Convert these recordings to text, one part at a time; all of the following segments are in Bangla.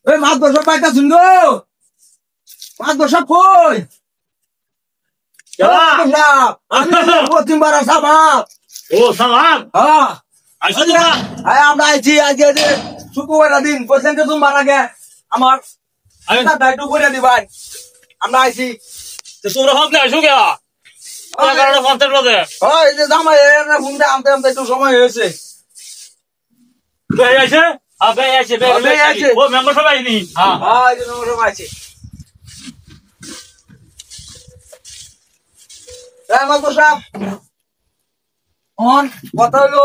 ওই মাছ বসা পাইতা শুনগো মাছ বসা কই প্রতিবার আসা মাছ ও সালাম হ্যাঁ আইসো তোমরা আমরা আইছি আজকে যে শুক্রবার দিন কোশ্চেন কে তোমার আগে আমার দায়িত্ব করে দিবাই আমরা আইছি তোমরা ভাবলে আইসো কে 11:50 বাজে ওই যে জামাই এনে ফোনটা আনতে আনতে একটু সময় হয়েছে বে আইছে বে আইছে বে আইছে ও মেম্বার সবাই নি হ্যাঁ হ্যাঁ এই যে সময় আইছে মাছ বসা অন কথা হলো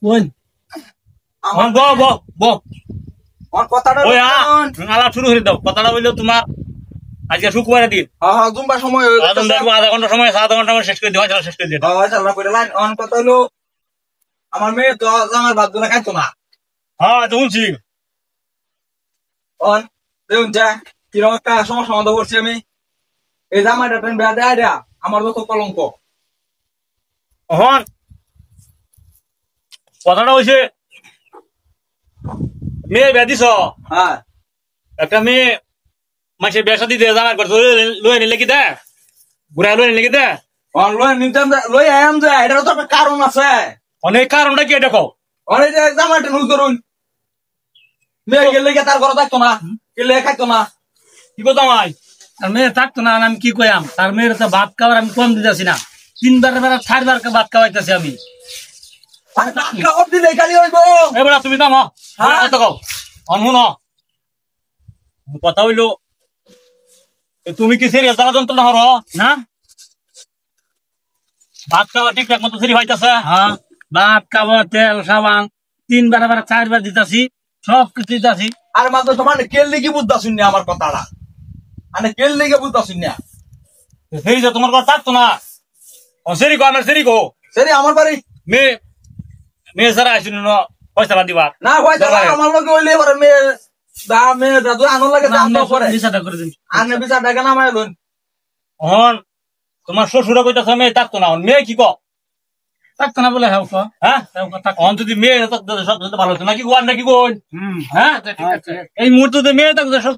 কোন অন ব ব ব অন কথাটা ওই আলাপ শুরু করে দাও কথাটা বললো তোমার আজকে শুক্রবার দিন হ্যাঁ হ্যাঁ জুম্বা সময় হয়ে গেছে আধা ঘন্টা সময় 7 ঘন্টা শেষ করে দিও শেষ করে দিও হ্যাঁ চালা করে লাইন অন কথা হলো আমার মেয়ে তো আমার ভাত গুলো খাইতো না হ্যাঁ তো শুনছি অন দেখুন যা কিরকম একটা সমস্যা মধ্যে পড়ছি আমি এই জামাইটা ট্রেন বেড়া দেয় দেয়া আমার তো কলঙ্ক হন কথাটা হয়েছে মেয়ে বিয়া দিছ হ্যাঁ একটা মেয়ে মাসে বেসা দিতে জামার করছে লই নিলে কি দে ঘুরাই লই নিলে কি দে অন লই নিতাম লই আয়াম যে এটারও তো একটা কারণ আছে অনেক কারণটা কি দেখো অনেক যে জামাইটা নুজ ধরুন মেয়ে গেলে গিয়ে তার ঘরে থাকতো না গেলে খাইতো না কি কথা মাই আর মেয়ে থাকতো না আমি কি কইয়াম তার মেয়ের তো ভাত খাওয়ার আমি কম দিতেছি না 3বার 4বার ভাত খাওয়াইতেছি আমি দিলে খালি হইব এবার তুমি দাম কথা কও অনহুন কথা হইলো তুমি কি সিরিয়াস জ্বালা যন্ত্রণা হর না ভাত খাওয়া ঠিকঠাক মতো সিরি হইতাছে হ্যাঁ ভাত খাওয়া তেল সাবান 3বার 4বার দিতেছি সব কিছু দিতেছি আর মাত্র তোমার কেল লিখি বুঝতা শুনি আমার কথাটা মানে কেল লিখে বুঝতা শুনি সেই যে তোমার কথা থাকতো না সেরি কো আমার সেরি কো সরি আমার বাড়ি মেয়ে মেয়ে সারা আসুন পয়সা বাদ দিবা না ভাই আমার লোক হইলে এবারে মেয়ে দা মেয়ে দাদু আনো লাগে দাম দাও পরে বিষয়টা করে দিন আনে বিচার টাকা নামায় লুন হন তোমার শ্বশুরা কইতাছে মেয়ে থাকতো না মেয়ে কি কো থাকতো না বলে হেউ হ্যাঁ অন যদি মেয়ে থাকতো সব ভালো হতো নাকি গোয়ান নাকি গোন হ্যাঁ ঠিক আছে এই মুহূর্তে মেয়ে থাকতো সব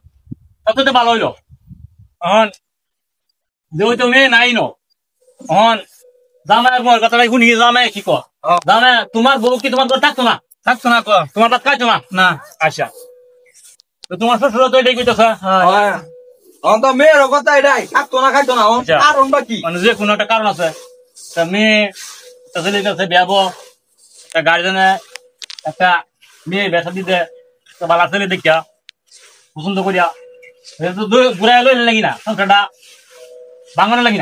সবচেয়ে ভালো হইলো হন যেহেতু মেয়ে নাই নো হন জামাই মোর কথাটাই শুনি জামাই কি কো জামাই তোমার বউ কি তোমার থাকতো না তোমার বাদ খাইতো না না আচ্ছা তো তোমার শ্বশুরা তো এটাই কইতাছে হ্যাঁ অন তো মেয়ের কথা এটাই থাকতো না খাইতো না কারণ বা কি মানে যে কোনো একটা কারণ আছে তা মেয়ে ছেলে কাছে বিয়াব তা গার্জেনে একটা মেয়ে বেসা দিতে বালা ছেলে দেখিয়া পছন্দ করিয়া ঘুরাই লই লাগি না সংসারটা ভাঙানো লাগি না।